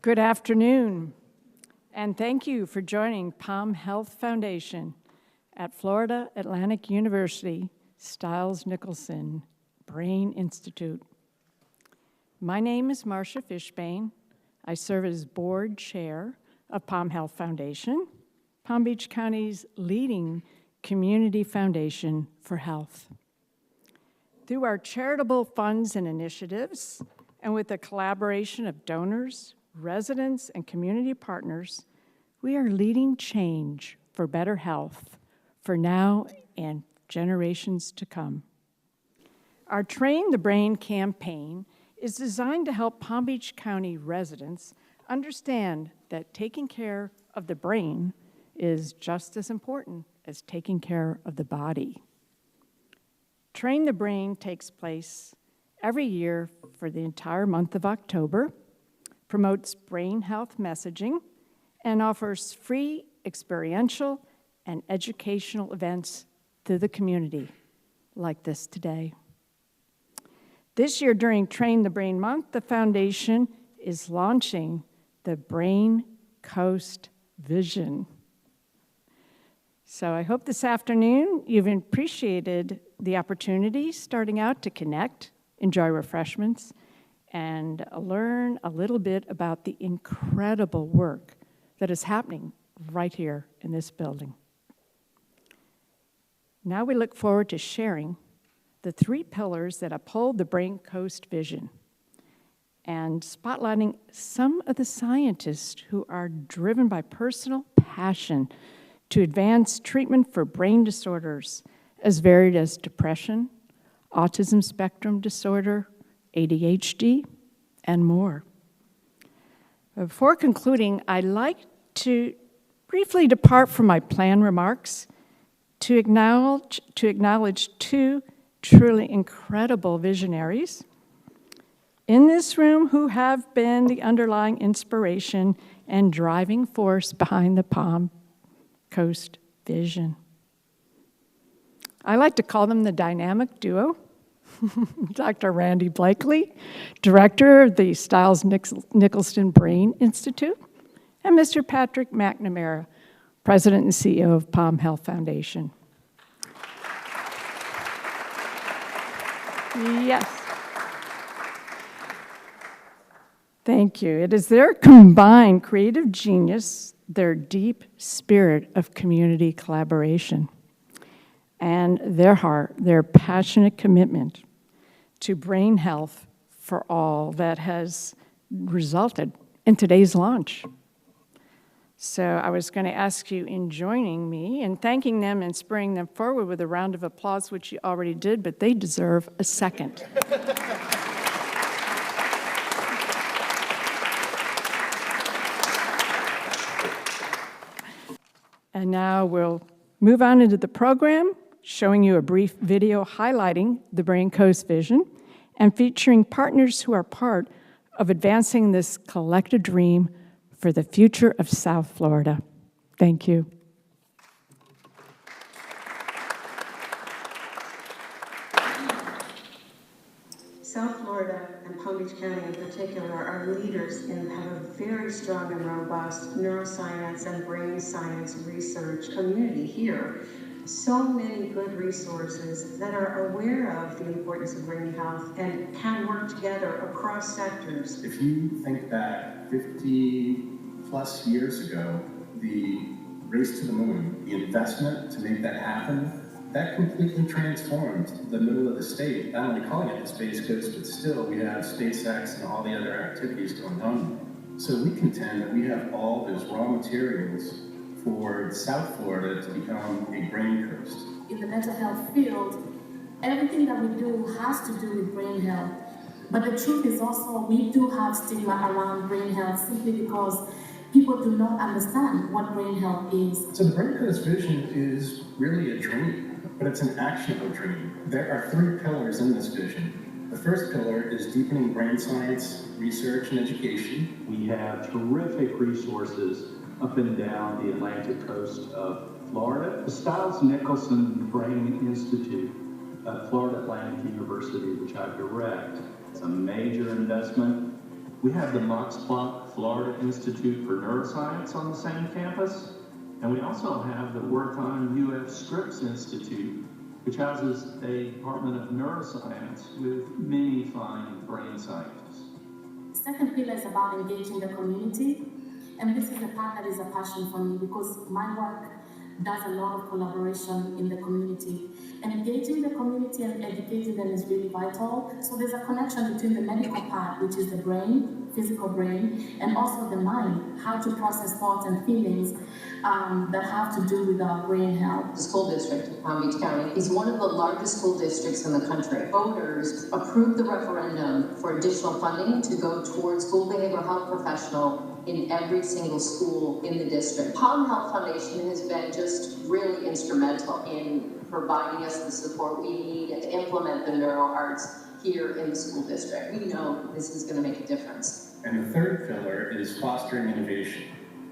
Good afternoon, and thank you for joining Palm Health Foundation at Florida Atlantic University Stiles-Nicholson Brain Institute. My name is Marcia Fishbane. I serve as board chair of Palm Health Foundation, Palm Beach County's leading community foundation for health. Through our charitable funds and initiatives, and with the collaboration of donors, residents, and community partners, we are leading change for better health for now and generations to come. Our Train the Brain campaign is designed to help Palm Beach County residents understand that taking care of the brain is just as important as taking care of the body. Train the Brain takes place every year for the entire month of October, promotes brain health messaging, and offers free experiential and educational events to the community, like this today. This year, during Train the Brain Month, the Foundation is launching the Brain Coast Vision. So I hope this afternoon you've appreciated the opportunity starting out to connect, enjoy refreshments, and learn a little bit about the incredible work that is happening right here in this building. Now we look forward to sharing the 3 pillars that uphold the Brain Coast Vision and spotlighting some of the scientists who are driven by personal passion to advance treatment for brain disorders as varied as depression, autism spectrum disorder, ADHD, and more. Before concluding, I'd like to briefly depart from my planned remarks to acknowledge 2 truly incredible visionaries in this room who have been the underlying inspiration and driving force behind the Palm Coast Vision. I like to call them the dynamic duo. Dr. Randy Blakely, director of the Stiles-Nicholson Brain Institute, and Mr. Patrick McNamara, president and CEO of Palm Health Foundation. Yes. Thank you. It is their combined creative genius, their deep spirit of community collaboration, and their heart, their passionate commitment to brain health for all that has resulted in today's launch. So I was going to ask you in joining me and thanking them and spurring them forward with a round of applause, which you already did, but they deserve a second. And now we'll move on into the program, showing you a brief video highlighting the Brain Coast Vision and featuring partners who are part of advancing this collective dream for the future of South Florida. Thank you. South Florida and Palm Beach County in particular are leaders and have a very strong and robust neuroscience and brain science research community here. So many good resources that are aware of the importance of brain health and can work together across sectors. If you think back 50 plus years ago, the race to the moon, the investment to make that happen, that completely transformed the middle of the state. Not only calling it the Space Coast, but still we have SpaceX and all the other activities going on. So we contend that we have all those raw materials for South Florida to become a brain coast. In the mental health field, everything that we do has to do with brain health. But the truth is also we do have stigma around brain health simply because people do not understand what brain health is. So the Brain Coast Vision is really a dream, but it's an actionable dream. There are 3 pillars in this vision. The first pillar is deepening brain science, research, and education. We have terrific resources up and down the Atlantic coast of Florida. The Stiles-Nicholson Brain Institute at Florida Atlantic University, which I direct, it's a major investment. We have the Max Planck Florida Institute for Neuroscience on the same campus. And we also have the wartime UF Scripps Institute, which houses a Department of Neuroscience with many fine brain scientists. The second pillar is about engaging the community. And this is the part that is a passion for me because my work does a lot of collaboration in the community. And engaging the community and educating them is really vital. So there's a connection between the medical part, which is the brain, physical brain, and also the mind, how to process thoughts and feelings that have to do with our brain health. The school district of Palm Beach County is one of the largest school districts in the country. Voters approved the referendum for additional funding to go towards school behavioral health professional in every single school in the district. Palm Health Foundation has been just really instrumental in providing us the support we need to implement the neuro arts here in the school district. We know this is going to make a difference. And the third pillar is fostering innovation.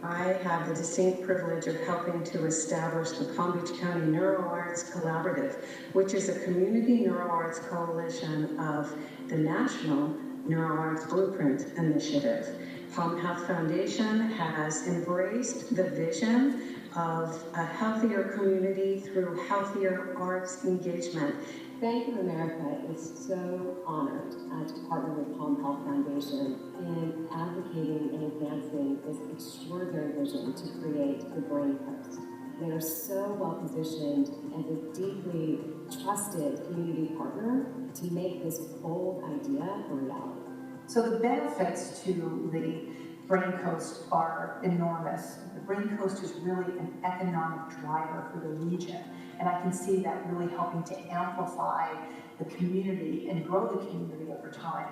I have the distinct privilege of helping to establish the Palm Beach County Neuro Arts Collaborative, which is a community neuro arts coalition of the National Neuro Arts Blueprint Initiative. Palm Health Foundation has embraced the vision of a healthier community through healthier arts engagement. Bank of America is so honored to partner with Palm Health Foundation in advocating and advancing this extraordinary vision to create the Brain Coast. They are so well positioned as a deeply trusted community partner to make this bold idea a reality. So the benefits to the Brain Coast are enormous. The Brain Coast is really an economic driver for the region, and I can see that really helping to amplify the community and grow the community over time.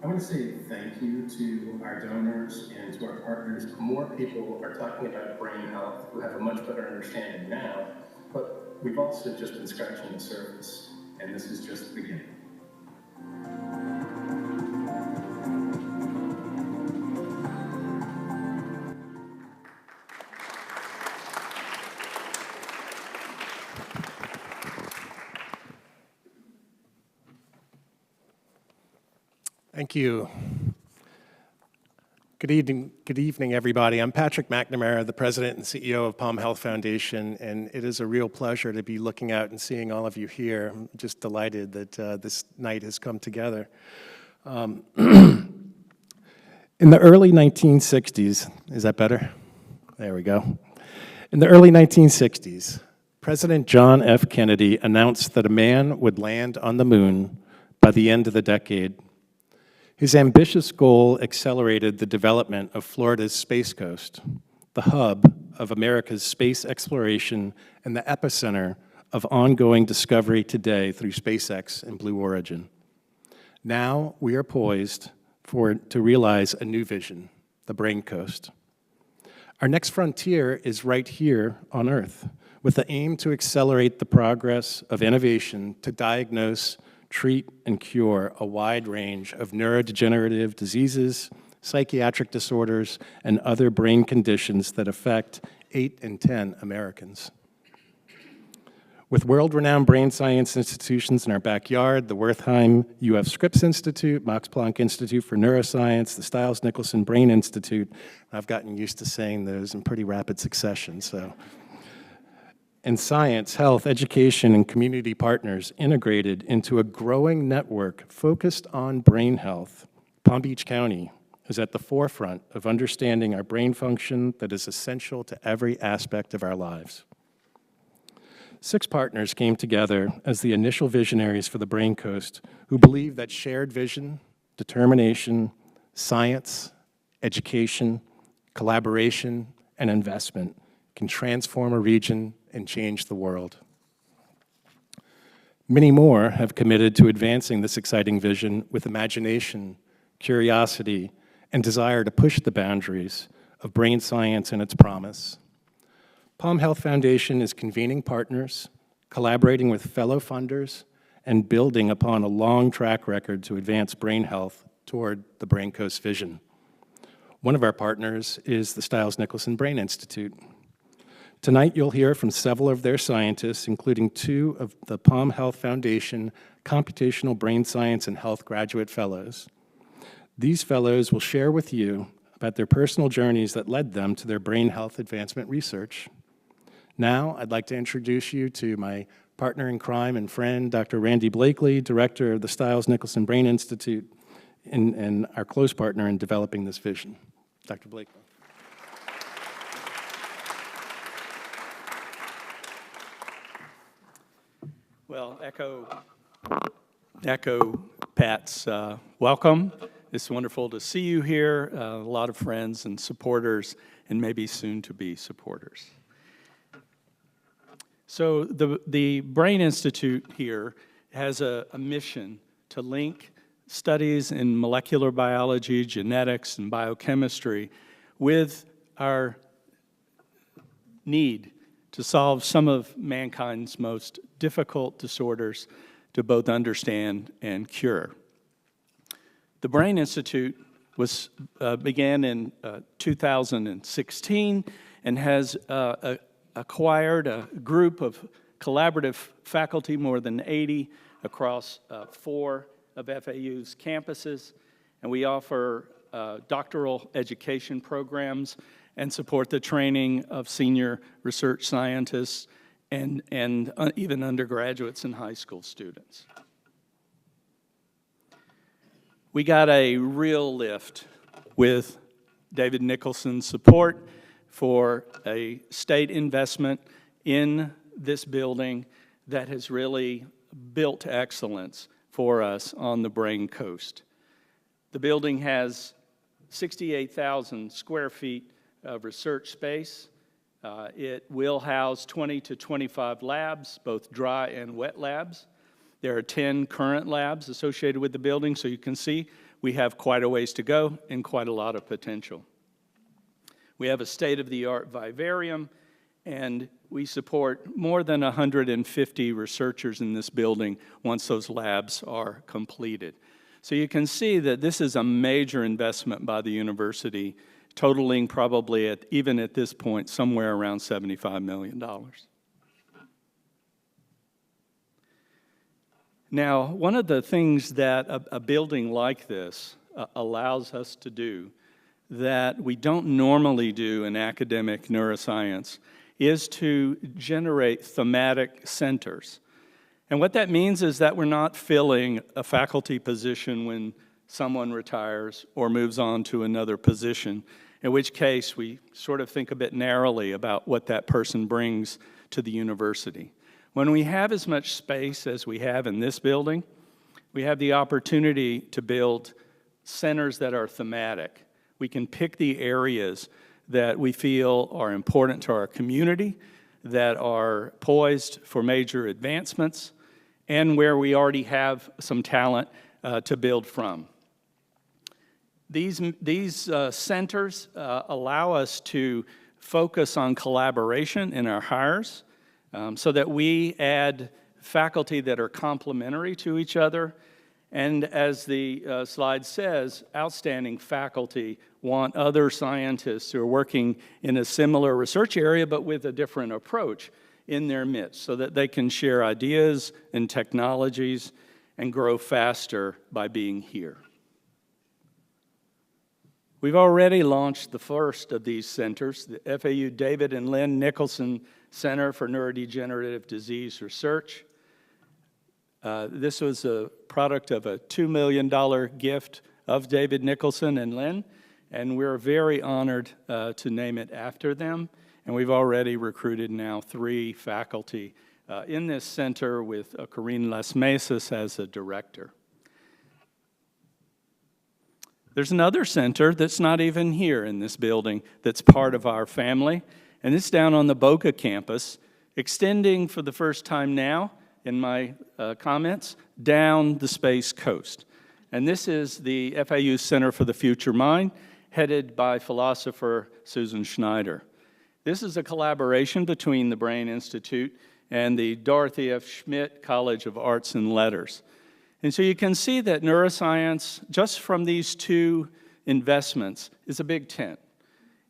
I want to say thank you to our donors and to our partners. More people are talking about brain health who have a much better understanding now, but we've also just been scratching the surface, and this is just the beginning. Thank you. Good evening, everybody. I'm Patrick McNamara, the president and CEO of Palm Health Foundation, and it is a real pleasure to be looking out and seeing all of you here. I'm just delighted that this night has come together. In the early 1960s, is that better? There we go. In the early 1960s, President John F. Kennedy announced that a man would land on the moon by the end of the decade. His ambitious goal accelerated the development of Florida's Space Coast, the hub of America's space exploration and the epicenter of ongoing discovery today through SpaceX and Blue Origin. Now we are poised to realize a new vision, the Brain Coast. Our next frontier is right here on Earth, with the aim to accelerate the progress of innovation to diagnose, treat, and cure a wide range of neurodegenerative diseases, psychiatric disorders, and other brain conditions that affect 8 in 10 Americans. With world-renowned brain science institutions in our backyard, the Wertheim UF Scripps Institute, Max Planck Institute for Neuroscience, the Stiles-Nicholson Brain Institute, I've gotten used to saying those in pretty rapid succession, so. And science, health, education, and community partners integrated into a growing network focused on brain health. Palm Beach County is at the forefront of understanding our brain function that is essential to every aspect of our lives. 6 partners came together as the initial visionaries for the Brain Coast who believe that shared vision, determination, science, education, collaboration, and investment can transform a region and change the world. Many more have committed to advancing this exciting vision with imagination, curiosity, and desire to push the boundaries of brain science and its promise. Palm Health Foundation is convening partners, collaborating with fellow funders, and building upon a long track record to advance brain health toward the Brain Coast vision. One of our partners is the Stiles-Nicholson Brain Institute. Tonight, you'll hear from several of their scientists, including 2 of the Palm Health Foundation Computational Brain Science and Health Graduate Fellows. These fellows will share with you about their personal journeys that led them to their brain health advancement research. Now, I'd like to introduce you to my partner in crime and friend, Dr. Randy Blakely, director of the Stiles-Nicholson Brain Institute, and our close partner in developing this vision. Dr. Blakely. Well, echo Pat's welcome. It's wonderful to see you here, a lot of friends and supporters, and maybe soon-to-be supporters. So the Brain Institute here has a mission to link studies in molecular biology, genetics, and biochemistry with our need to solve some of mankind's most difficult disorders to both understand and cure. The Brain Institute began in 2016 and has acquired a group of collaborative faculty, more than 80, across 4 of FAU's campuses, and we offer doctoral education programs and support the training of senior research scientists and even undergraduates and high school students. We got a real lift with David Nicholson's support for a state investment in this building that has really built excellence for us on the Brain Coast. The building has 68,000 square feet of research space. It will house 20 to 25 labs, both dry and wet labs. There are 10 current labs associated with the building, so you can see we have quite a ways to go and quite a lot of potential. We have a state-of-the-art vivarium, and we support more than 150 researchers in this building once those labs are completed. So you can see that this is a major investment by the university, totaling probably, even at this point, somewhere around $75 million. Now, one of the things that a building like this allows us to do that we don't normally do in academic neuroscience is to generate thematic centers. And what that means is that we're not filling a faculty position when someone retires or moves on to another position, in which case we sort of think a bit narrowly about what that person brings to the university. When we have as much space as we have in this building, we have the opportunity to build centers that are thematic. We can pick the areas that we feel are important to our community, that are poised for major advancements, and where we already have some talent to build from. These centers allow us to focus on collaboration in our hires, so that we add faculty that are complementary to each other. And as the slide says, outstanding faculty want other scientists who are working in a similar research area but with a different approach in their midst so that they can share ideas and technologies and grow faster by being here. We've already launched the first of these centers, the FAU David and Lynn Nicholson Center for Neurodegenerative Disease Research. This was a product of a $2 million gift of David Nicholson and Lynn, and we're very honored to name it after them. And we've already recruited now 3 faculty in this center with Corinne Les Mesas as a director. There's another center that's not even here in this building that's part of our family, and it's down on the Boca campus, extending for the first time now, in my comments, down the Space Coast. And this is the FAU Center for the Future Mind, headed by philosopher Susan Schneider. This is a collaboration between the Brain Institute and the Dorothy F. Schmidt College of Arts and Letters. And so you can see that neuroscience, just from these 2 investments, is a big tent.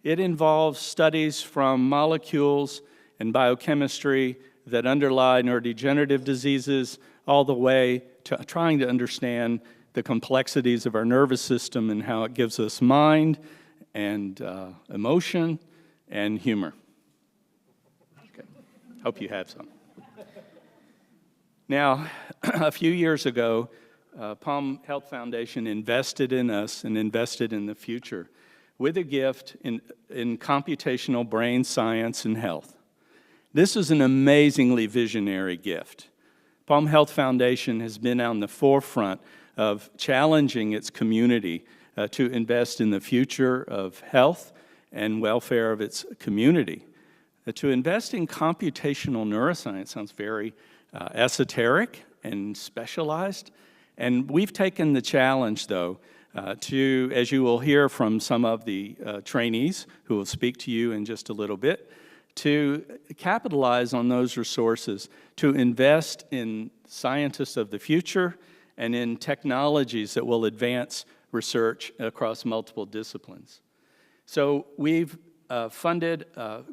It involves studies from molecules and biochemistry that underlie neurodegenerative diseases, all the way to trying to understand the complexities of our nervous system and how it gives us mind and emotion and humor. Okay. Hope you have some. Now, a few years ago, Palm Health Foundation invested in us and invested in the future with a gift in computational brain science and health. This is an amazingly visionary gift. Palm Health Foundation has been on the forefront of challenging its community to invest in the future of health and welfare of its community. To invest in computational neuroscience sounds very esoteric and specialized, and we've taken the challenge, though, to, as you will hear from some of the trainees who will speak to you in just a little bit, to capitalize on those resources, to invest in scientists of the future and in technologies that will advance research across multiple disciplines. So we've funded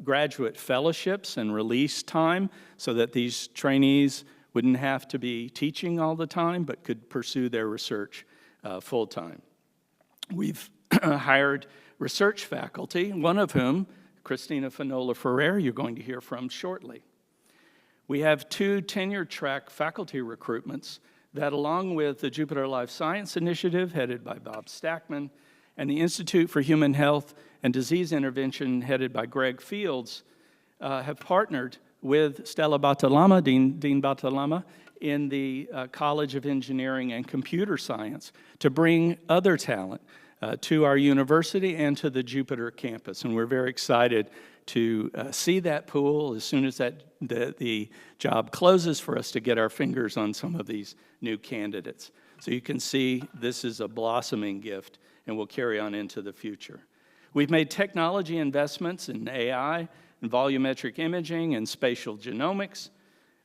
graduate fellowships and release time so that these trainees wouldn't have to be teaching all the time, but could pursue their research full-time. We've hired research faculty, one of whom, Christina Fanola-Ferrer, you're going to hear from shortly. We have 2 tenure-track faculty recruitments that, along with the Jupiter Life Science Initiative, headed by Bob Stackman, and the Institute for Human Health and Disease Intervention, headed by Greg Fields, have partnered with Stella Batalama, Dean Batalama, in the College of Engineering and Computer Science to bring other talent to our university and to the Jupiter campus. And we're very excited to see that pool as soon as the job closes for us to get our fingers on some of these new candidates. So you can see this is a blossoming gift and will carry on into the future. We've made technology investments in AI and volumetric imaging and spatial genomics.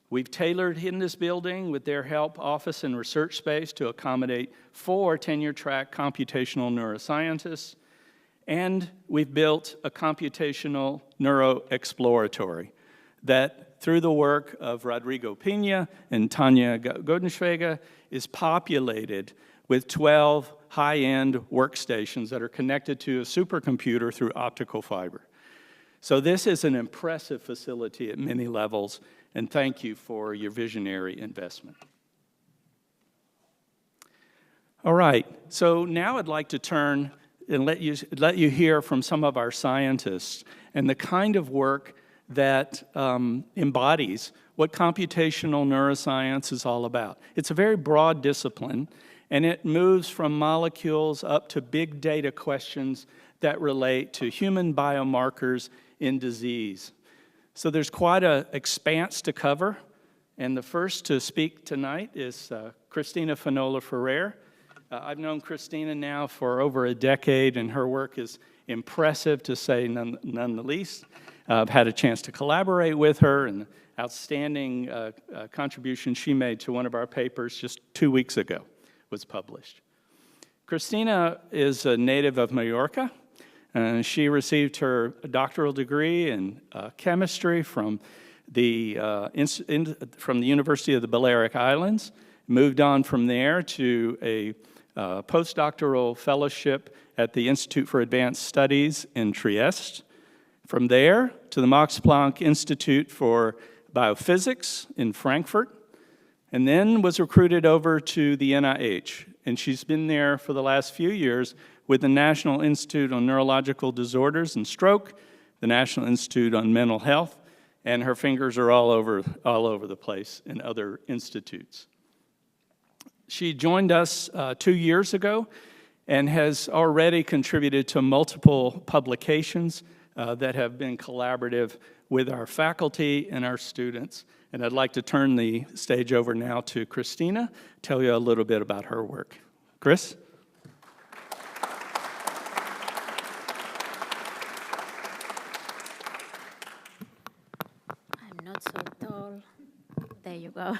We've tailored in this building, with their help, office and research space to accommodate 4 tenure-track computational neuroscientists. And we've built a computational neuroexploratory that, through the work of Rodrigo Pina and Tanya Godenschwege, is populated with 12 high-end workstations that are connected to a supercomputer through optical fiber. So this is an impressive facility at many levels, and thank you for your visionary investment. All right, so now I'd like to turn and let you hear from some of our scientists and the kind of work that embodies what computational neuroscience is all about. It's a very broad discipline, and it moves from molecules up to big data questions that relate to human biomarkers in disease. So there's quite an expanse to cover, and the first to speak tonight is Christina Fanola-Ferrer. I've known Christina now for over a decade, and her work is impressive, to say none the least. I've had a chance to collaborate with her, and outstanding contribution she made to one of our papers just 2 weeks ago was published. Christina is a native of Mallorca. She received her doctoral degree in chemistry from the University of the Balearic Islands, moved on from there to a postdoctoral fellowship at the Institute for Advanced Studies in Trieste. From there to the Max Planck Institute for Biophysics in Frankfurt, and then was recruited over to the NIH. And she's been there for the last few years with the National Institute on Neurological Disorders and Stroke, the National Institute on Mental Health, and her fingers are all over the place in other institutes. She joined us 2 years ago and has already contributed to multiple publications that have been collaborative with our faculty and our students. And I'd like to turn the stage over now to Christina, tell you a little bit about her work. Chris? I'm not so tall. There you go.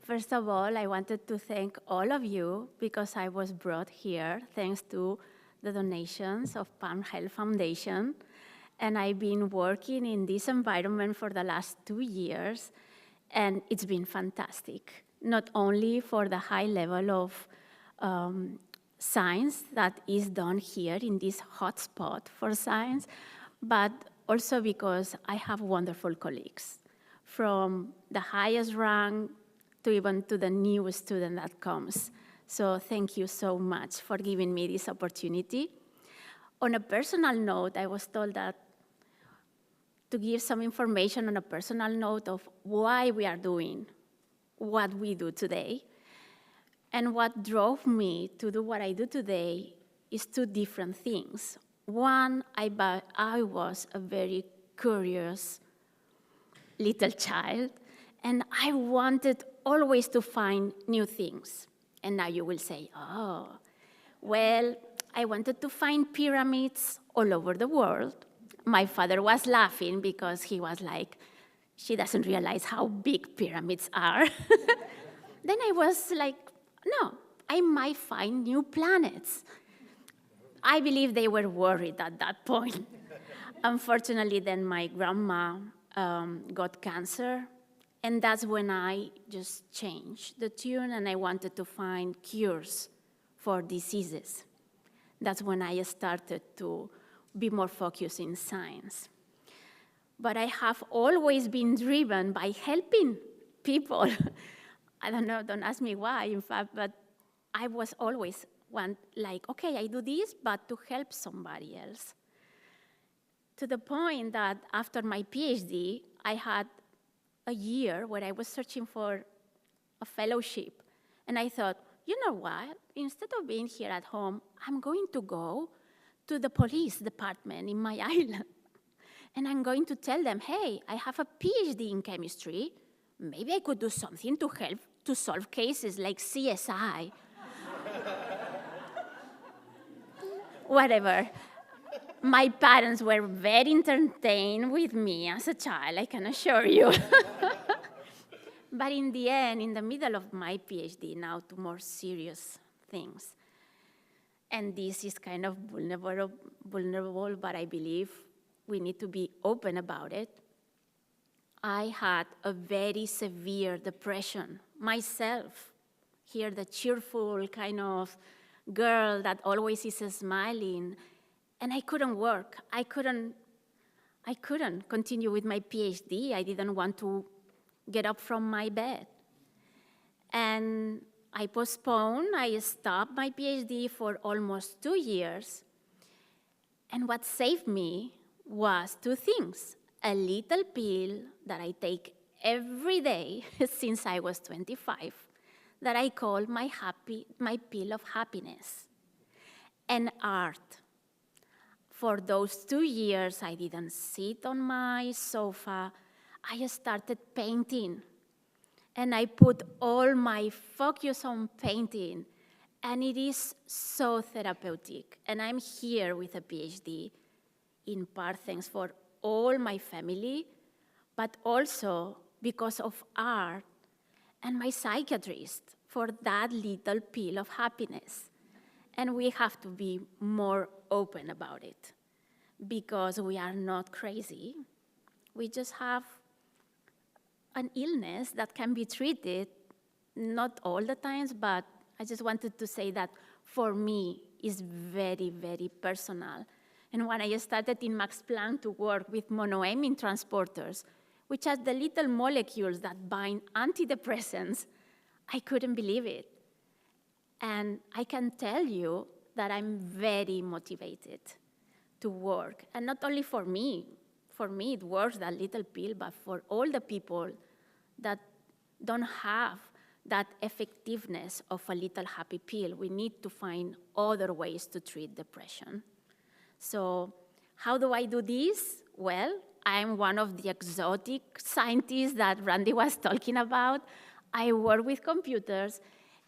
First of all, I wanted to thank all of you because I was brought here thanks to the donations of Palm Health Foundation. And I've been working in this environment for the last 2 years, and it's been fantastic, not only for the high level of science that is done here in this hotspot for science, but also because I have wonderful colleagues, from the highest rank to even to the new student that comes. So thank you so much for giving me this opportunity. On a personal note, I was told that to give some information on a personal note of why we are doing what we do today. And what drove me to do what I do today is two different things. One, I was a very curious little child, and I wanted always to find new things. And now you will say, oh, well, I wanted to find pyramids all over the world. My father was laughing because he was like, she doesn't realize how big pyramids are. Then I was like, no, I might find new planets. I believe they were worried at that point. Unfortunately, then my grandma got cancer, and that's when I just changed the tune and I wanted to find cures for diseases. That's when I started to be more focused in science. But I have always been driven by helping people. I don't know, don't ask me why, in fact, but I was always like, okay, I do this, but to help somebody else. To the point that after my PhD, I had a year where I was searching for a fellowship. And I thought, you know what? Instead of being here at home, I'm going to go to the police department in my island. And I'm going to tell them, hey, I have a PhD in chemistry. Maybe I could do something to help to solve cases like CSI. Whatever. My parents were very entertained with me as a child, I can assure you. But in the end, in the middle of my PhD, now to more serious things. And this is kind of vulnerable, but I believe we need to be open about it. I had a very severe depression myself. Here, the cheerful kind of girl that always is smiling, and I couldn't work. I couldn't continue with my PhD. I didn't want to get up from my bed. And I postponed. I stopped my PhD for almost 2 years. And what saved me was two things: a little pill that I take every day since I was 25, that I call my pill of happiness, and art. For those 2 years, I didn't sit on my sofa. I started painting, and I put all my focus on painting, and it is so therapeutic. And I'm here with a PhD, in part thanks for all my family, but also because of art and my psychiatrist for that little pill of happiness. And we have to be more open about it, because we are not crazy. We just have an illness that can be treated, not all the times, but I just wanted to say that for me is very, very personal. And when I started in Max Planck to work with monoamine transporters, which are the little molecules that bind antidepressants, I couldn't believe it. And I can tell you that I'm very motivated to work. And not only for me it works, that little pill, but for all the people that don't have that effectiveness of a little happy pill. We need to find other ways to treat depression. So how do I do this? Well, I'm one of the exotic scientists that Randy was talking about. I work with computers,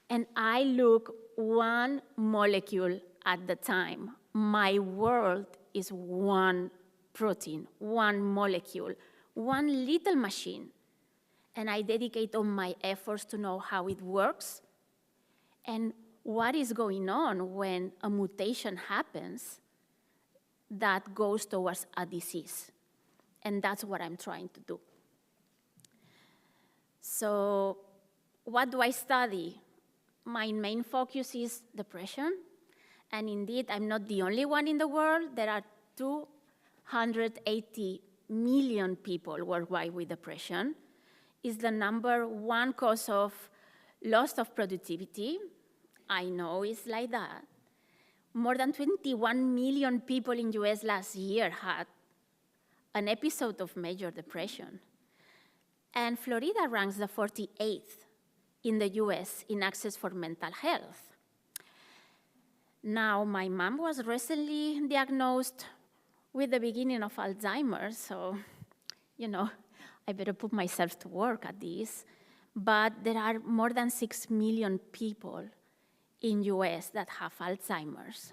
and I look one molecule at the time. My world is one protein, one molecule, one little machine. And I dedicate all my efforts to know how it works and what is going on when a mutation happens that goes towards a disease. And that's what I'm trying to do. So what do I study? My main focus is depression, And indeed, I'm not the only one in the world. There are 280 million people worldwide with depression. It's the #1 cause of loss of productivity. I know it's like that. More than 21 million people in US last year had an episode of major depression. And Florida ranks the 48th in the US in access for mental health. Now, my mom was recently diagnosed with the beginning of Alzheimer's, so, I better put myself to work at this. But there are more than 6 million people in US that have Alzheimer's.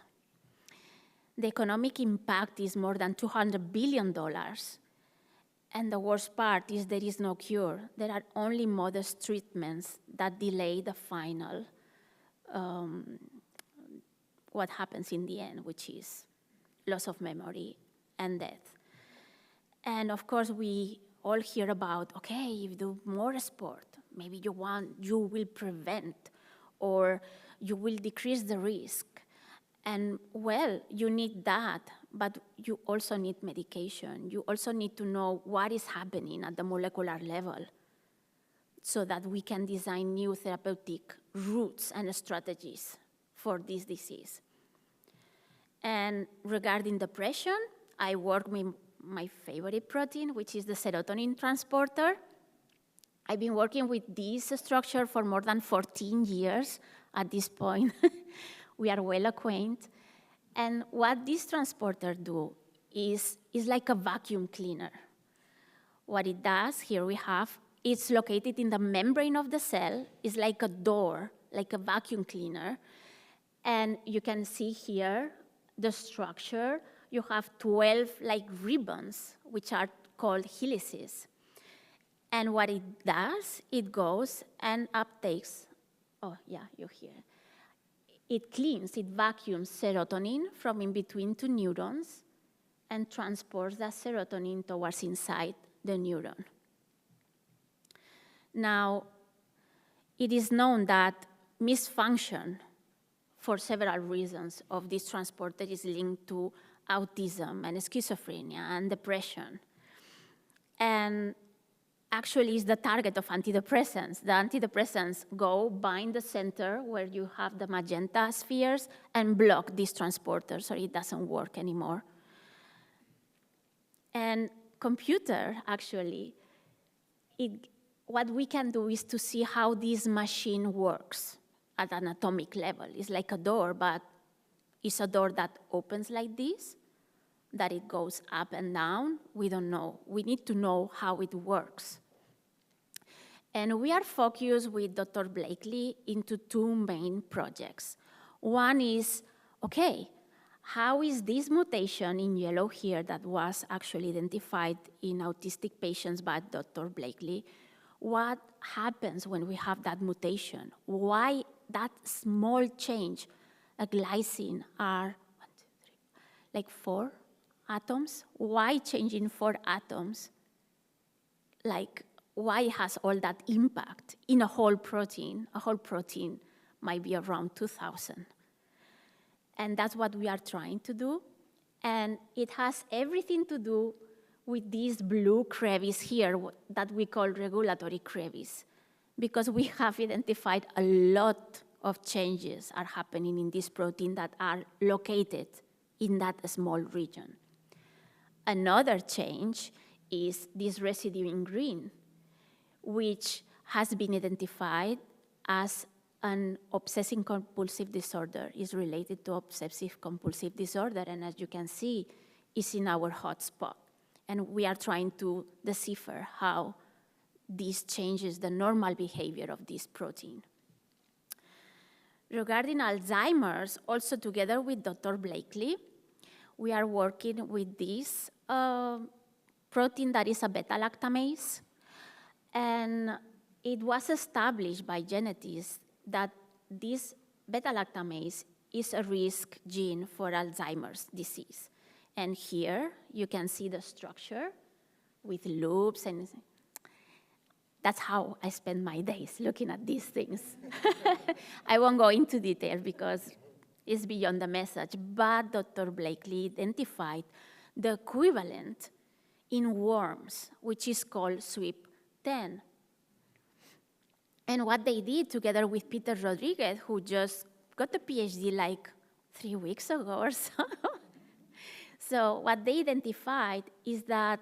The economic impact is more than $200 billion. And the worst part is there is no cure. There are only modest treatments that delay the final, what happens in the end, which is loss of memory and death. And of course, we all hear about, okay, if you do more sport, maybe you will prevent, or you will decrease the risk. And well, you need that, but you also need medication. You also need to know what is happening at the molecular level so that we can design new therapeutic routes and strategies for this disease. And regarding depression, I work with my favorite protein, which is the serotonin transporter. I've been working with this structure for more than 14 years at this point. We are well acquainted. And what this transporter do is like a vacuum cleaner. What it does, here we have, it's located in the membrane of the cell. It's like a door, like a vacuum cleaner. And you can see here the structure. You have 12 ribbons, which are called helices. And what it does, it goes and uptakes, you hear. It cleans, it vacuums serotonin from in between two neurons and transports that serotonin towards inside the neuron. Now, it is known that misfunction for several reasons of this transporter is linked to autism and schizophrenia and depression. And actually is the target of antidepressants. The antidepressants bind the center where you have the magenta spheres and block this transporter so it doesn't work anymore. And computer, actually, what we can do is to see how this machine works at an atomic level. It's like a door, but it's a door that opens like this, that it goes up and down. We don't know. We need to know how it works. And we are focused with Dr. Blakely into two main projects. One is, okay, how is this mutation in yellow here that was actually identified in autistic patients by Dr. Blakely, what happens when we have that mutation? Why that small change, a glycine are 4 atoms? Why changing 4 atoms? Why has all that impact in a whole protein? A whole protein might be around 2,000. And that's what we are trying to do. And it has everything to do with this blue crevice here that we call regulatory crevice, because we have identified a lot of changes are happening in this protein that are located in that small region. Another change is this residue in green, which has been identified as an obsessive-compulsive disorder, is related to obsessive-compulsive disorder, and as you can see, is in our hotspot. And we are trying to decipher how this changes the normal behavior of this protein. Regarding Alzheimer's, also together with Dr. Blakely, we are working with this protein that is a beta-lactamase. And it was established by genetics that this beta-lactamase is a risk gene for Alzheimer's disease. And here you can see the structure with loops, and that's how I spend my days looking at these things. I won't go into detail because is beyond the message, but Dr. Blakely identified the equivalent in worms, which is called SWIP10. And what they did together with Peter Rodriguez, who just got a PhD like 3 weeks ago or so. So what they identified is that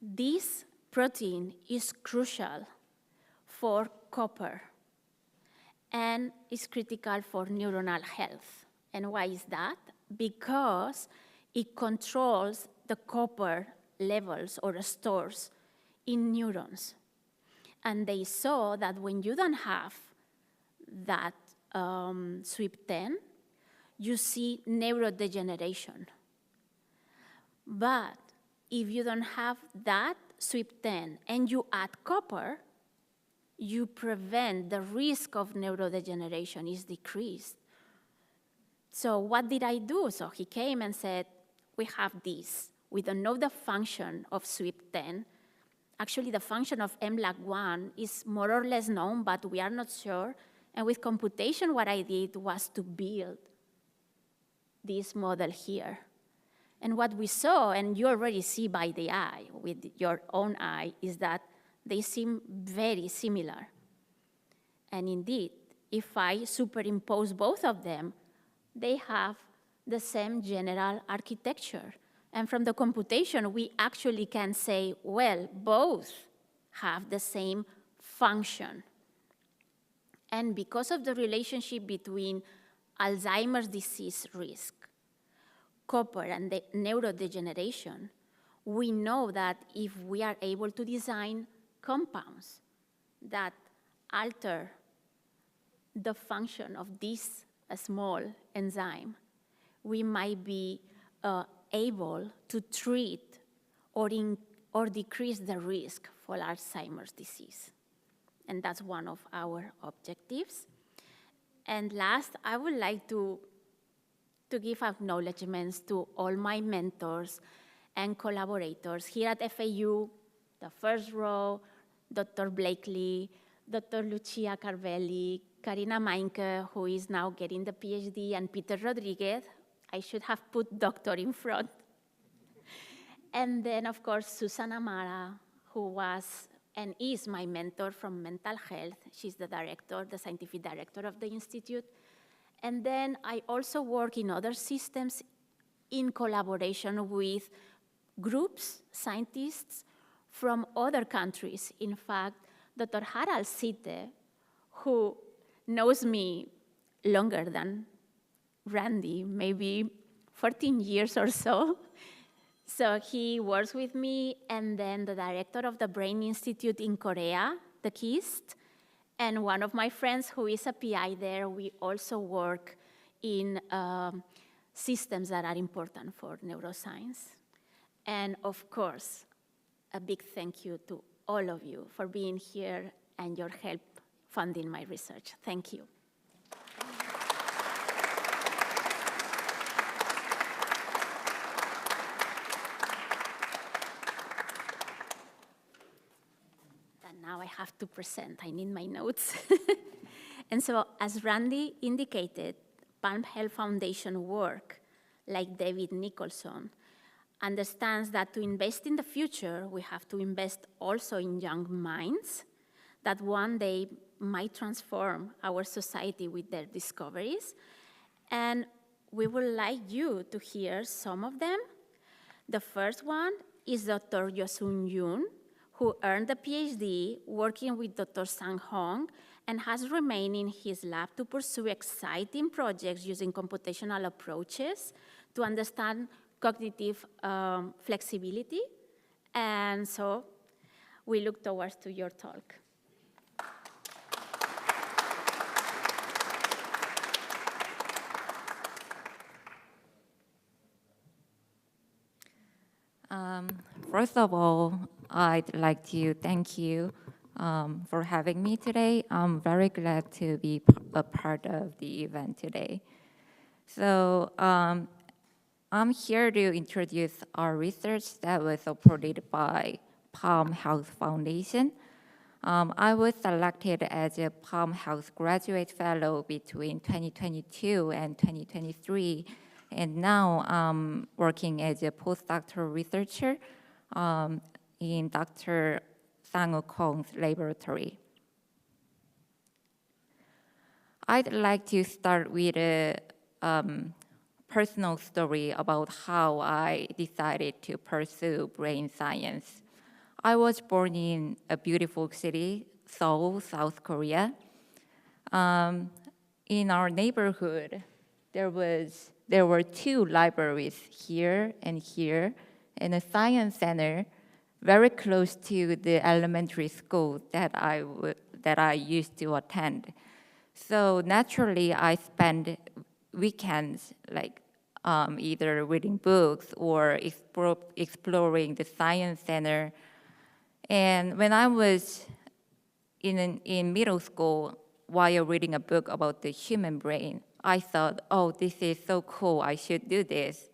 this protein is crucial for copper and is critical for neuronal health. And why is that? Because it controls the copper levels or stores in neurons. And they saw that when you don't have that SWIP10, you see neurodegeneration. But if you don't have that SWIP10 and you add copper, you prevent the risk of neurodegeneration is decreased. So what did I do? So he came and said, we have this. We don't know the function of SWIP10. Actually, the function of MLAG1 is more or less known, but we are not sure. And with computation, what I did was to build this model here. And what we saw, and you already see by the eye, with your own eye, is that they seem very similar. And indeed, if I superimpose both of them, they have the same general architecture. And from the computation, we actually can say, well, both have the same function. And because of the relationship between Alzheimer's disease risk, copper, and the neurodegeneration, we know that if we are able to design compounds that alter the function of this small enzyme, we might be able to treat or decrease the risk for Alzheimer's disease. And that's one of our objectives. And last, I would like to give acknowledgements to all my mentors and collaborators here at FAU, the first row, Dr. Blakely, Dr. Lucia Carvelli, Karina Meinke, who is now getting the PhD, and Peter Rodriguez. I should have put doctor in front. And then, of course, Susan Amara, who was and is my mentor from mental health. She's the director, the scientific director of the Institute. And then I also work in other systems in collaboration with groups, scientists from other countries. In fact, Dr. Harald Sitte, who knows me longer than Randy, maybe 14 years or so. So he works with me, and then the director of the Brain Institute in Korea, the KIST, and one of my friends who is a PI there, we also work in systems that are important for neuroscience. And of course, a big thank you to all of you for being here and your help funding my research. Thank you. And now I have to present. I need my notes. And so, as Randy indicated, Palm Health Foundation work, like David Nicholson, understands that to invest in the future, we have to invest also in young minds that one day might transform our society with their discoveries. And we would like you to hear some of them. The first one is Dr. Yosun Yoon, who earned a PhD working with Dr. Sang Hong and has remained in his lab to pursue exciting projects using computational approaches to understand cognitive flexibility. And so we look towards to your talk. First of all, I'd like to thank you for having me today. I'm very glad to be a part of the event today. So I'm here to introduce our research that was supported by Palm Health Foundation. I was selected as a Palm Health Graduate Fellow between 2022 and 2023, and now I'm working as a postdoctoral researcher in Dr. Sang Kong's laboratory. I'd like to start with a personal story about how I decided to pursue brain science. I was born in a beautiful city, Seoul, South Korea. In our neighborhood, there were 2 libraries here, and a science center very close to the elementary school that I used to attend. So naturally, I spent weekends either reading books or exploring the science center. And when I was in middle school, while reading a book about the human brain, I thought, oh, this is so cool, I should do this.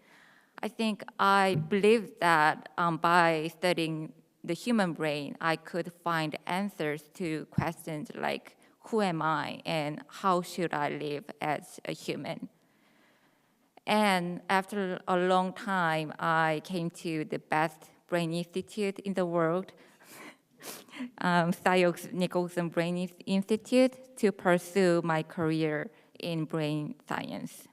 I think I believed that by studying the human brain, I could find answers to questions like, who am I and how should I live as a human? And after a long time, I came to the best brain institute in the world, Stiles-Nicholson Brain Institute, to pursue my career in brain science.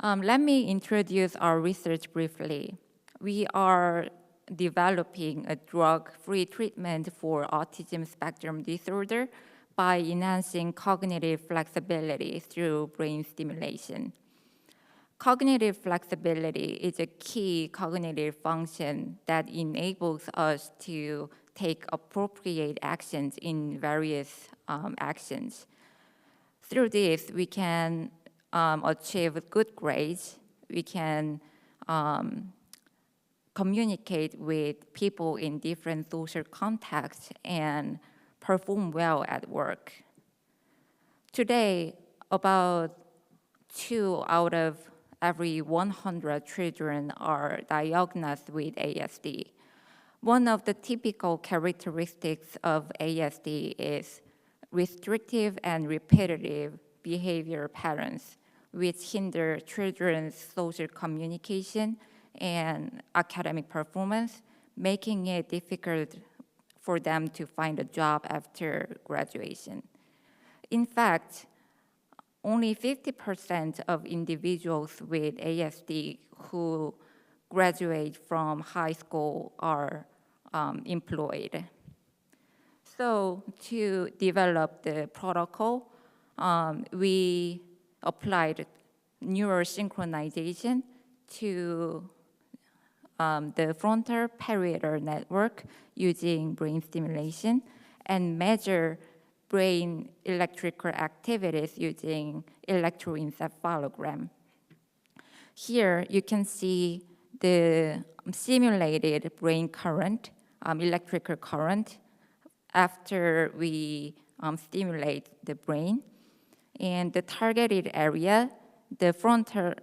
Let me introduce our research briefly. We are developing a drug-free treatment for autism spectrum disorder by enhancing cognitive flexibility through brain stimulation. Cognitive flexibility is a key cognitive function that enables us to take appropriate actions in various actions. Through this, we can achieve good grades, we can communicate with people in different social contexts, and perform well at work. Today, about 2 out of every 100 children are diagnosed with ASD. One of the typical characteristics of ASD is restrictive and repetitive behavior patterns, which hinder children's social communication and academic performance, making it difficult for them to find a job after graduation. In fact, only 50% of individuals with ASD who graduate from high school are employed. So to develop the protocol, we applied neurosynchronization to the frontal parietal network using brain stimulation and measure brain electrical activities using electroencephalogram. Here you can see the simulated brain current, electrical current, after we stimulate the brain. And the targeted area, the frontal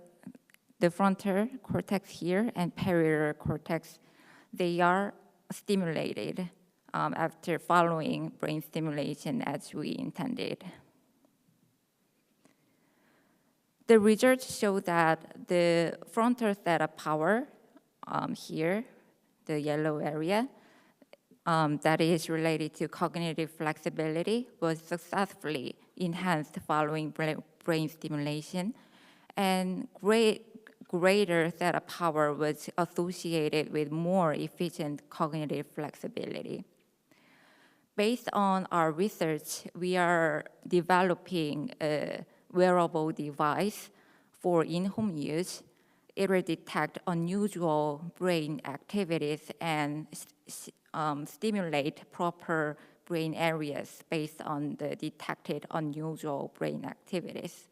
cortex here and parietal cortex, they are stimulated after following brain stimulation as we intended. The results show that the frontal theta power here, the yellow area, that is related to cognitive flexibility, was successfully enhanced following brain stimulation, and greater theta power was associated with more efficient cognitive flexibility. Based on our research, we are developing a wearable device for in-home use. It will detect unusual brain activities and stimulate proper brain areas based on the detected unusual brain activities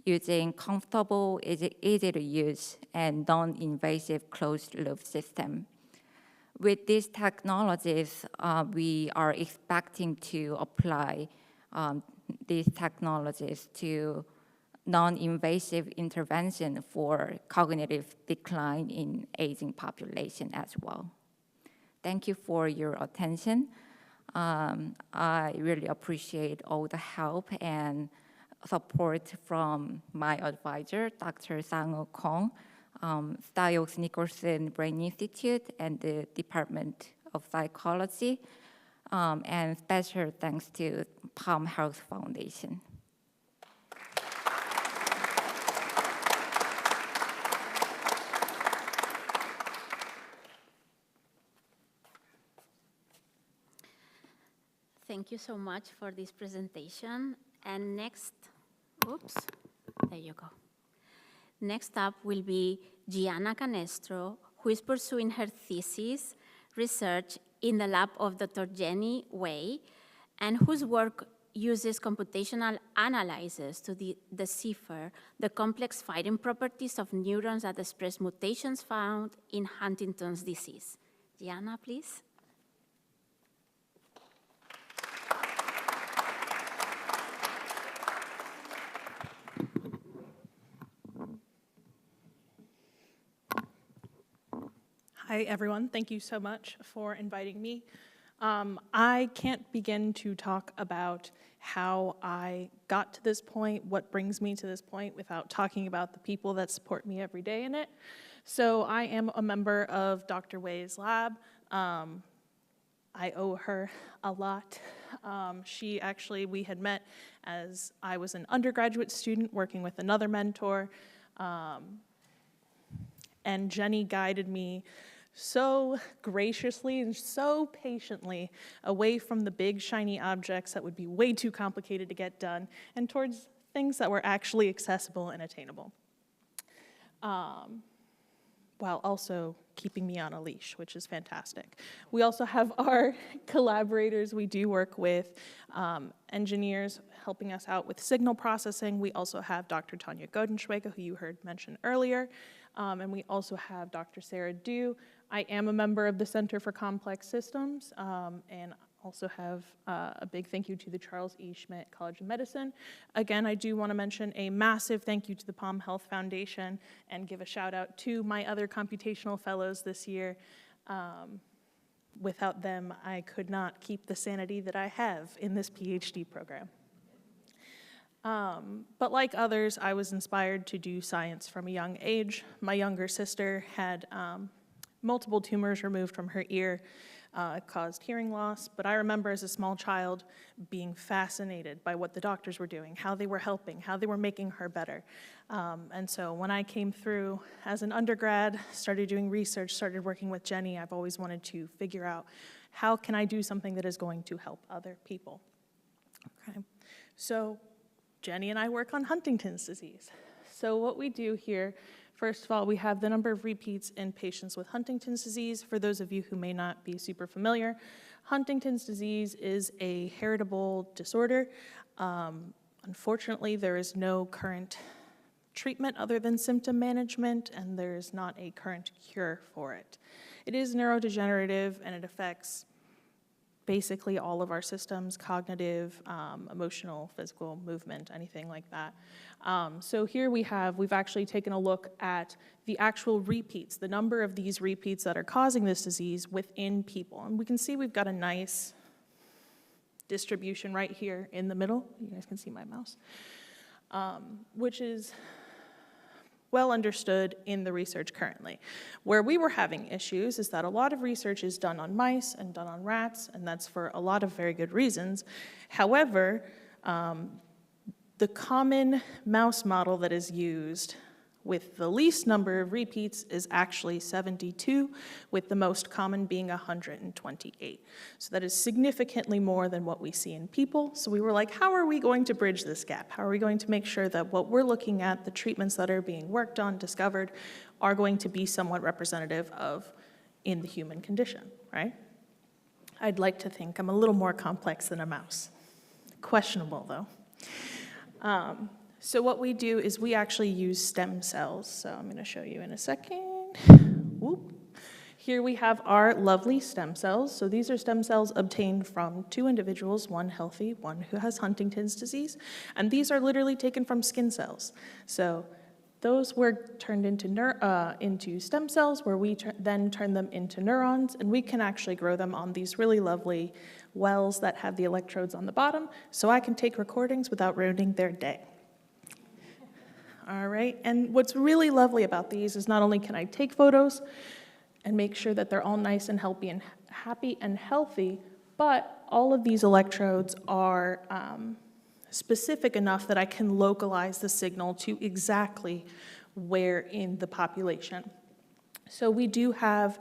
using comfortable, easy to use, and non-invasive closed-loop system. With these technologies, we are expecting to apply these technologies to non-invasive intervention for cognitive decline in aging population as well. thank you for your attention. I really appreciate all the help and support from my advisor, Dr. Sang-Woo Kong, Stiles-Nicholson Brain Institute, and the Department of Psychology, and special thanks to Palm Health Foundation. Thank you so much for this presentation. And next, oops, there you go. Next up will be Gianna Canestro, who is pursuing her thesis research in the lab of Dr. Jenny Wei, and whose work uses computational analysis to decipher the complex firing properties of neurons that express mutations found in Huntington's disease. Gianna, please. Hi, everyone. Thank you so much for inviting me. I can't begin to talk about how I got to this point, what brings me to this point, without talking about the people that support me every day in it. So I am a member of Dr. Wei's lab. I owe her a lot. We had met as I was an undergraduate student working with another mentor, and Jenny guided me so graciously and so patiently away from the big shiny objects that would be way too complicated to get done and towards things that were actually accessible and attainable, while also keeping me on a leash, which is fantastic. We also have our collaborators. We do work with engineers helping us out with signal processing. We also have Dr. Tanya Godenschwege, who you heard mentioned earlier, and we also have Dr. Sarah Dew. I am a member of the Center for Complex Systems, and also have a big thank you to the Charles E. Schmidt College of Medicine. Again, I do want to mention a massive thank you to the Palm Health Foundation and give a shout out to my other computational fellows this year. Without them, I could not keep the sanity that I have in this PhD program. But like others, I was inspired to do science from a young age. My younger sister had multiple tumors removed from her ear. It caused hearing loss, but I remember as a small child being fascinated by what the doctors were doing, how they were helping, how they were making her better. And so when I came through as an undergrad, started doing research, started working with Jenny, I've always wanted to figure out how can I do something that is going to help other people. Okay, so Jenny and I work on Huntington's disease. So what we do here, first of all, we have the number of repeats in patients with Huntington's disease. For those of you who may not be super familiar, Huntington's disease is a heritable disorder. Unfortunately, there is no current treatment other than symptom management, and there is not a current cure for it. It is neurodegenerative, and it affects basically all of our systems, cognitive, emotional, physical, movement, anything like that. So here we've actually taken a look at the actual repeats, the number of these repeats that are causing this disease within people. And we can see we've got a nice distribution right here in the middle. You guys can see my mouse, which is well understood in the research currently. Where we were having issues is that a lot of research is done on mice and done on rats, and that's for a lot of very good reasons. However, the common mouse model that is used with the least number of repeats is actually 72, with the most common being 128. So that is significantly more than what we see in people. So we were like, how are we going to bridge this gap? How are we going to make sure that what we're looking at, the treatments that are being worked on, discovered, are going to be somewhat representative of in the human condition, right? I'd like to think I'm a little more complex than a mouse. Questionable, though. So what we do is we actually use stem cells. So I'm going to show you in a second. Whoop. Here we have our lovely stem cells. So these are stem cells obtained from two individuals, one healthy, one who has Huntington's disease. And these are literally taken from skin cells. So Those were turned into stem cells, where we then turn them into neurons, and we can actually grow them on these really lovely wells that have the electrodes on the bottom, so I can take recordings without ruining their day. All right, and what's really lovely about these is not only can I take photos and make sure that they're all nice and happy and healthy, but all of these electrodes are specific enough that I can localize the signal to exactly where in the population. So we do have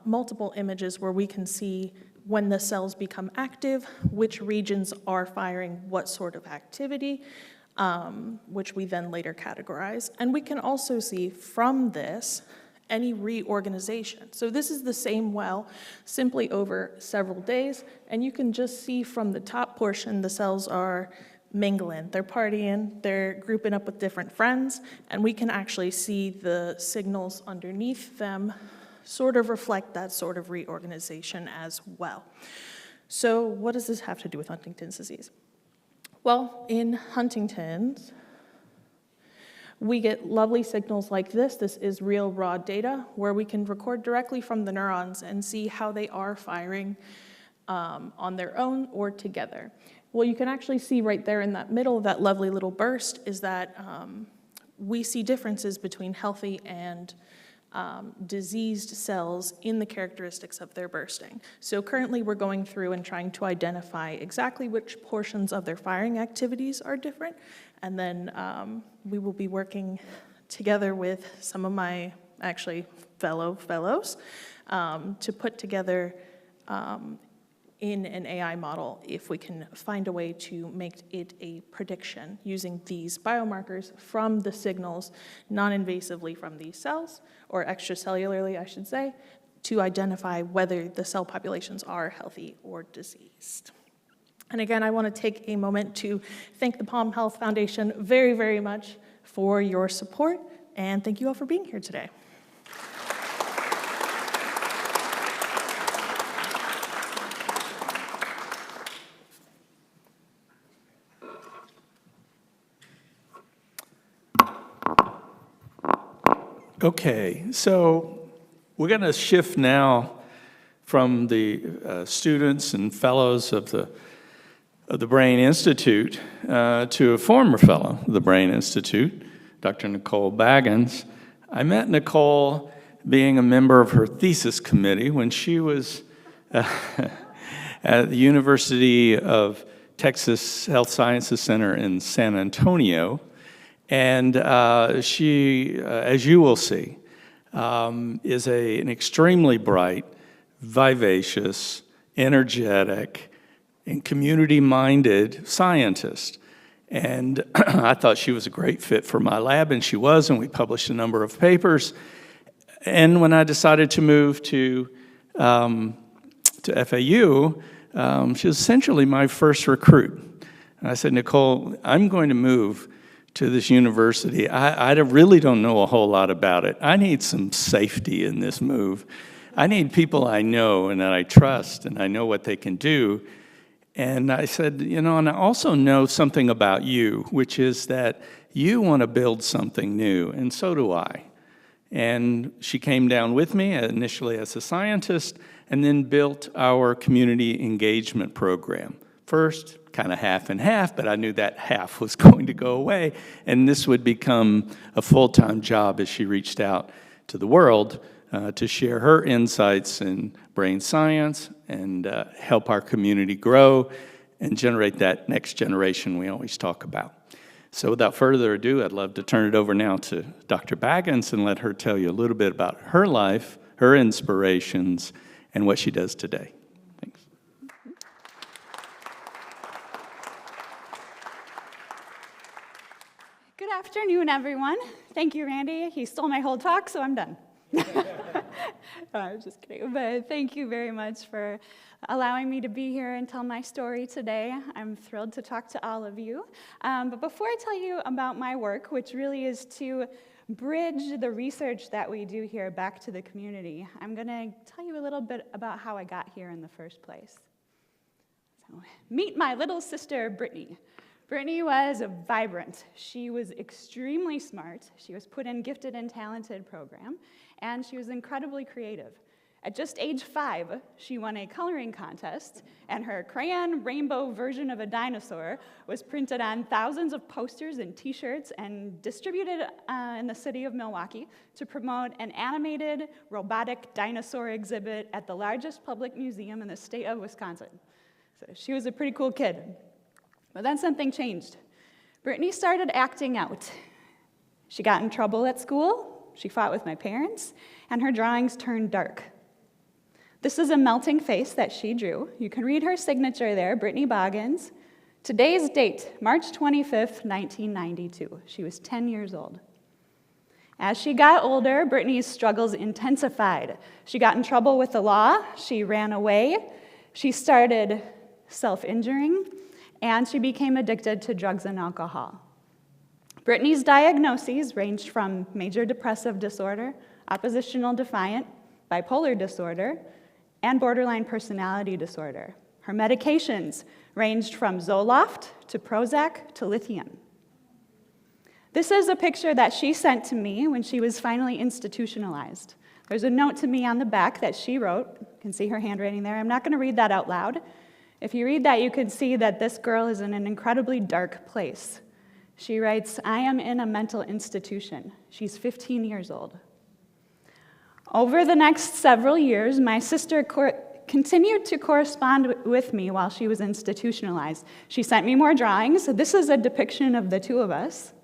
multiple images where we can see when the cells become active, which regions are firing what sort of activity, which we then later categorize. And we can also see from this any reorganization. So this is the same well, simply over several days, and you can just see from the top portion the cells are mingling, they're partying, they're grouping up with different friends, and we can actually see the signals underneath them sort of reflect that sort of reorganization as well. So what does this have to do with Huntington's disease? Well, in Huntington's, we get lovely signals like this. This is real raw data where we can record directly from the neurons and see how they are firing on their own or together. Well, you can actually see right there in that middle, that lovely little burst, is that we see differences between healthy and diseased cells in the characteristics of their bursting. So currently we're going through and trying to identify exactly which portions of their firing activities are different, and then we will be working together with some of my actually fellows to put together in an AI model if we can find a way to make it a prediction using these biomarkers from the signals non-invasively from these cells, or extracellularly, I should say, to identify whether the cell populations are healthy or diseased. And again, I want to take a moment to thank the Palm Health Foundation very, very much for your support, and thank you all for being here today. Okay, so we're going to shift now from the students and fellows of the Brain Institute to a former fellow of the Brain Institute, Dr. Nicole Baggins. I met Nicole being a member of her thesis committee when she was at the University of Texas Health Sciences Center in San Antonio. And she, as you will see, is an extremely bright, vivacious, energetic, and community-minded scientist. And I thought she was a great fit for my lab, and she was, and we published a number of papers. And when I decided to move to FAU, she was essentially my first recruit. And I said, Nicole, I'm going to move to this university. I really don't know a whole lot about it. I need some safety in this move. I need people I know and that I trust, and I know what they can do. And I said, and I also know something about you, which is that you want to build something new, and so do I. And she came down with me, initially as a scientist, and then built our community engagement program. First, kind of half and half, but I knew that half was going to go away, and this would become a full-time job as she reached out to the world to share her insights in brain science and help our community grow and generate that next generation we always talk about. So without further ado, I'd love to turn it over now to Dr. Baggins and let her tell you a little bit about her life, her inspirations, and what she does today. Thanks. Good afternoon, everyone. Thank you, Randy. He stole my whole talk, so I'm done. I'm just kidding, but thank you very much for allowing me to be here and tell my story today. I'm thrilled to talk to all of you. But before I tell you about my work, which really is to bridge the research that we do here back to the community, I'm going to tell you a little bit about how I got here in the first place. So, meet my little sister, Brittany. Brittany was vibrant. She was extremely smart. She was put in gifted and talented program, and she was incredibly creative. At just age 5, she won a coloring contest, and her crayon rainbow version of a dinosaur was printed on thousands of posters and t-shirts and distributed in the city of Milwaukee to promote an animated robotic dinosaur exhibit at the largest public museum in the state of Wisconsin. So she was a pretty cool kid. But then something changed. Brittany started acting out. She got in trouble at school, she fought with my parents, and her drawings turned dark. This is a melting face that she drew. You can read her signature there, Brittany Boggins. Today's date, March 25th, 1992. She was 10 years old. As she got older, Brittany's struggles intensified. She got in trouble with the law, she ran away, she started self-injuring, and she became addicted to drugs and alcohol. Brittany's diagnoses ranged from major depressive disorder, oppositional defiant, bipolar disorder, and borderline personality disorder. Her medications ranged from Zoloft to Prozac to lithium. This is a picture that she sent to me when she was finally institutionalized. There's a note to me on the back that she wrote. You can see her handwriting there. I'm not going to read that out loud. If you read that, you can see that this girl is in an incredibly dark place. She writes, "I am in a mental institution." She's 15 years old. Over the next several years, my sister continued to correspond with me while she was institutionalized. She sent me more drawings. This is a depiction of the two of us.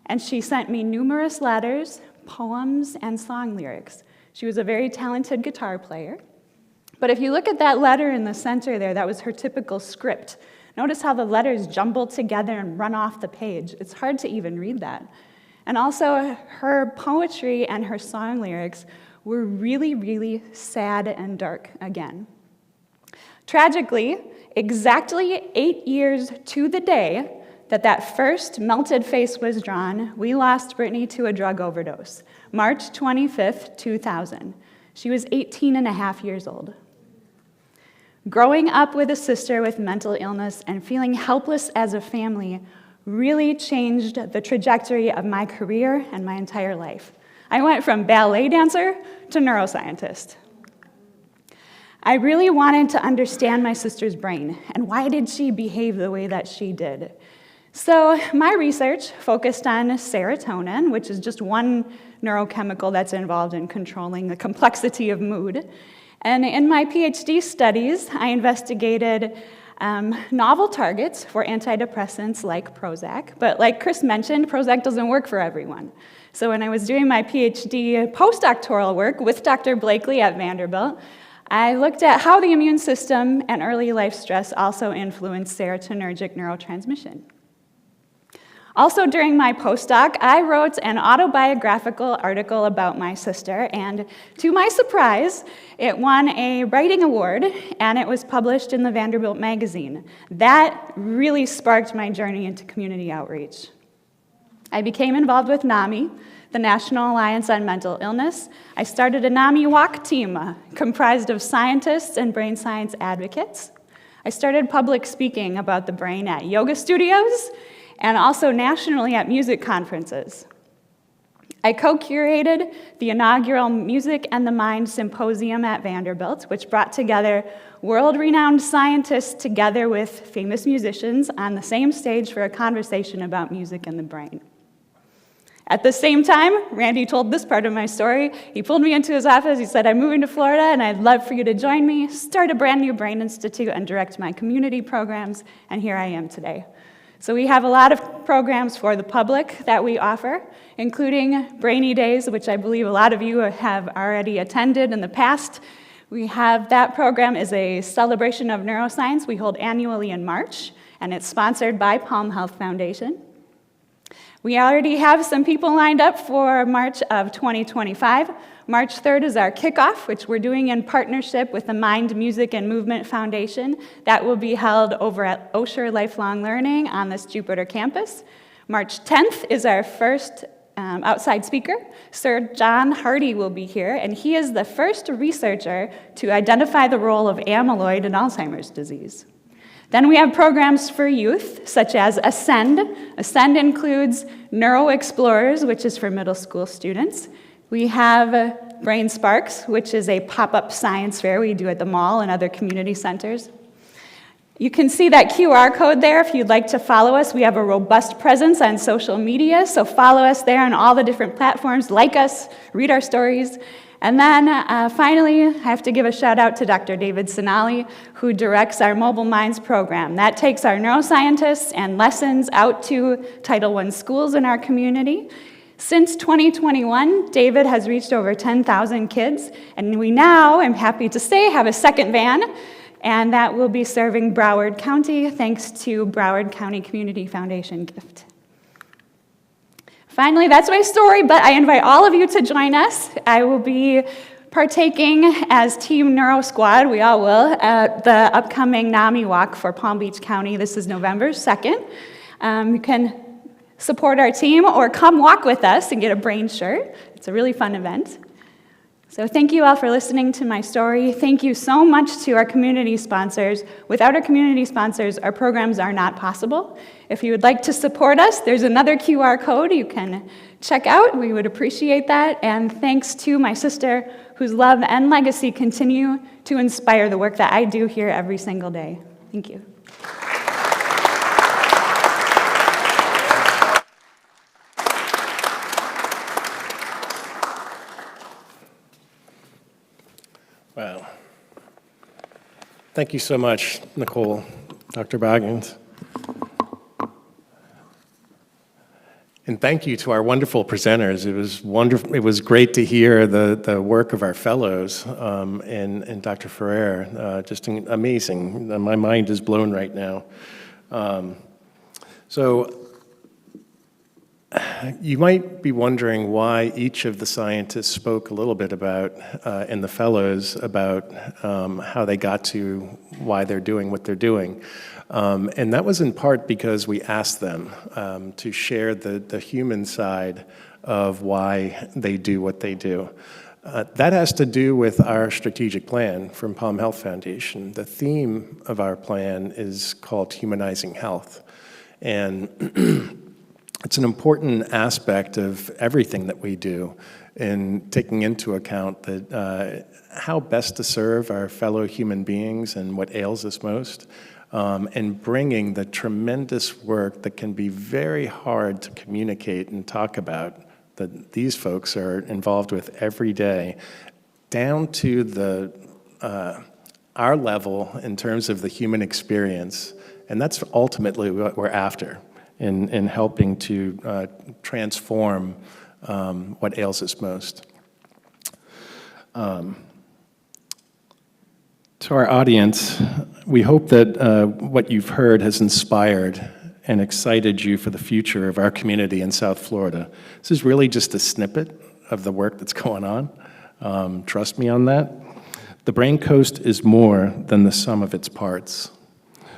And she sent me numerous letters, poems, and song lyrics. She was a very talented guitar player. But if you look at that letter in the center there, that was her typical script. Notice how the letters jumble together and run off the page. It's hard to even read that. And also, her poetry and her song lyrics were really, really sad and dark again. Tragically, exactly 8 years to the day that first melted face was drawn, we lost Brittany to a drug overdose, March 25th, 2000. She was 18 and a half years old. Growing up with a sister with mental illness and feeling helpless as a family really changed the trajectory of my career and my entire life. I went from ballet dancer to neuroscientist. I really wanted to understand my sister's brain and why did she behave the way that she did. So my research focused on serotonin, which is just one neurochemical that's involved in controlling the complexity of mood. And in my PhD studies, I investigated novel targets for antidepressants like Prozac. But like Chris mentioned, Prozac doesn't work for everyone. So when I was doing my PhD postdoctoral work with Dr. Blakely at Vanderbilt, I looked at how the immune system and early life stress also influence serotonergic neurotransmission. Also during my postdoc, I wrote an autobiographical article about my sister, and to my surprise, it won a writing award, and it was published in the Vanderbilt magazine. That really sparked my journey into community outreach. I became involved with NAMI, the National Alliance on Mental Illness. I started a NAMI walk team comprised of scientists and brain science advocates. I started public speaking about the brain at yoga studios and also nationally at music conferences. I co-curated the inaugural Music and the Mind Symposium at Vanderbilt, which brought together world-renowned scientists together with famous musicians on the same stage for a conversation about music and the brain. At the same time, Randy told this part of my story. He pulled me into his office. He said, "I'm moving to Florida, and I'd love for you to join me, start a brand new brain institute, and direct my community programs." And here I am today. So we have a lot of programs for the public that we offer, including Brainy Days, which I believe a lot of you have already attended in the past. That program is a celebration of neuroscience we hold annually in March, and it's sponsored by Palm Health Foundation. We already have some people lined up for March of 2025. March 3rd is our kickoff, which we're doing in partnership with the Mind, Music, and Movement Foundation. That will be held over at Osher Lifelong Learning on this Jupiter campus. March 10th is our first outside speaker. Sir John Hardy will be here, and he is the first researcher to identify the role of amyloid in Alzheimer's disease. Then we have programs for youth, such as Ascend. Ascend includes Neuro Explorers, which is for middle school students. We have Brain Sparks, which is a pop-up science fair we do at the mall and other community centers. You can see that QR code there if you'd like to follow us. We have a robust presence on social media, so follow us there on all the different platforms, like us, read our stories. And then finally, I have to give a shout out to Dr. David Sinali, who directs our Mobile Minds program. That takes our neuroscientists and lessons out to Title I schools in our community. Since 2021, David has reached over 10,000 kids, and we now, I'm happy to say, have a second van, and that will be serving Broward County, thanks to Broward County Community Foundation gift. Finally, that's my story, but I invite all of you to join us. I will be partaking as Team Neuro Squad, we all will, at the upcoming NAMI Walk for Palm Beach County. This is November 2nd. You can support our team or come walk with us and get a brain shirt. It's a really fun event. So thank you all for listening to my story. Thank you so much to our community sponsors. Without our community sponsors, our programs are not possible. If you would like to support us, there's another QR code you can check out. We would appreciate that. And thanks to my sister, whose love and legacy continue to inspire the work that I do here every single day. Thank you. Wow. Thank you so much, Nicole, Dr. Boggins. And thank you to our wonderful presenters. It was wonderful. It was great to hear the work of our fellows and Dr. Ferrer. Just amazing. My mind is blown right now. So you might be wondering why each of the scientists spoke a little bit about, and the fellows, about how they got to why they're doing what they're doing. And that was in part because we asked them to share the human side of why they do what they do. That has to do with our strategic plan from Palm Health Foundation. The theme of our plan is called Humanizing Health. And it's an important aspect of everything that we do in taking into account that how best to serve our fellow human beings and what ails us most, and bringing the tremendous work that can be very hard to communicate and talk about that these folks are involved with every day, down to our level in terms of the human experience. And that's ultimately what we're after in helping to transform what ails us most. To our audience, we hope that what you've heard has inspired and excited you for the future of our community in South Florida. This is really just a snippet of the work that's going on. Trust me on that. The Brain Coast is more than the sum of its parts.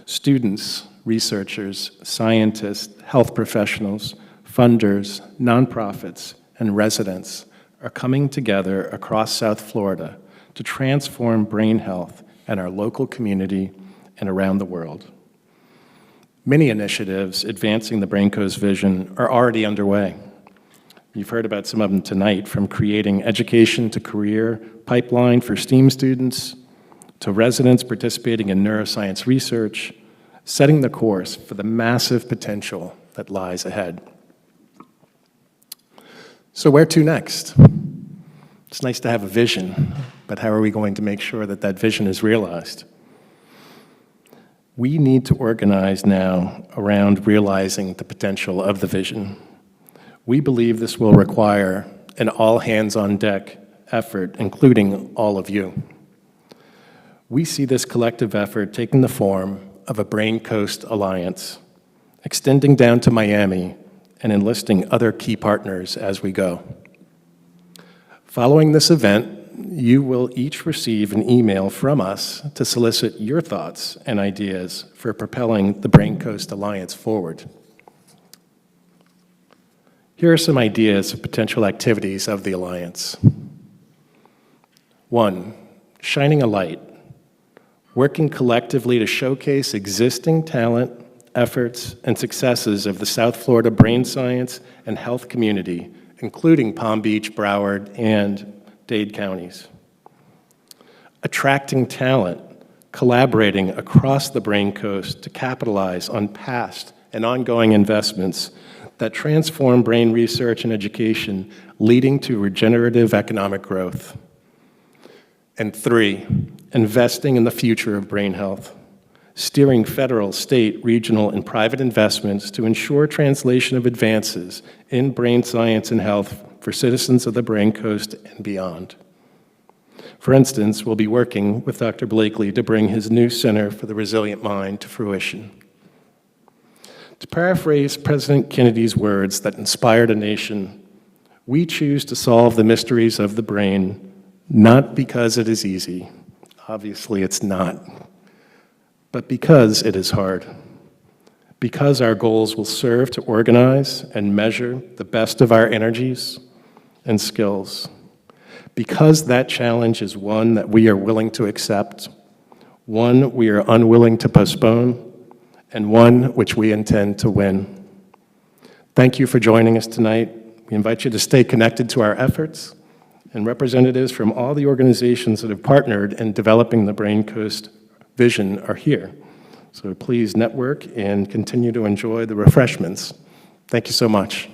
Students, researchers, scientists, health professionals, funders, nonprofits, and residents are coming together across South Florida to transform brain health in our local community and around the world. Many initiatives advancing the Brain Coast vision are already underway. You've heard about some of them tonight, from creating education to career pipeline for STEAM students, to residents participating in neuroscience research, setting the course for the massive potential that lies ahead. So where to next? It's nice to have a vision, but how are we going to make sure that that vision is realized? We need to organize now around realizing the potential of the vision. We believe this will require an all-hands-on-deck effort, including all of you. We see this collective effort taking the form of a Brain Coast Alliance, extending down to Miami and enlisting other key partners as we go. Following this event, you will each receive an email from us to solicit your thoughts and ideas for propelling the Brain Coast Alliance forward. Here are some ideas of potential activities of the Alliance. 1, shining a light. working collectively to showcase existing talent, efforts, and successes of the South Florida brain science and health community, including Palm Beach, Broward, and Dade counties. Attracting talent, collaborating across the Brain Coast to capitalize on past and ongoing investments that transform brain research and education, leading to regenerative economic growth. And 3, investing in the future of brain health, steering federal, state, regional, and private investments to ensure translation of advances in brain science and health for citizens of the Brain Coast and beyond. For instance, we'll be working with Dr. Blakely to bring his new Center for the Resilient Mind to fruition. To paraphrase President Kennedy's words that inspired a nation, we choose to solve the mysteries of the brain, not because it is easy, obviously it's not, but because it is hard, because our goals will serve to organize and measure the best of our energies and skills, because that challenge is one that we are willing to accept, one we are unwilling to postpone, and one which we intend to win. Thank you for joining us tonight. We invite you to stay connected to our efforts, and representatives from all the organizations that have partnered in developing the Brain Coast vision are here. So please network and continue to enjoy the refreshments. Thank you so much.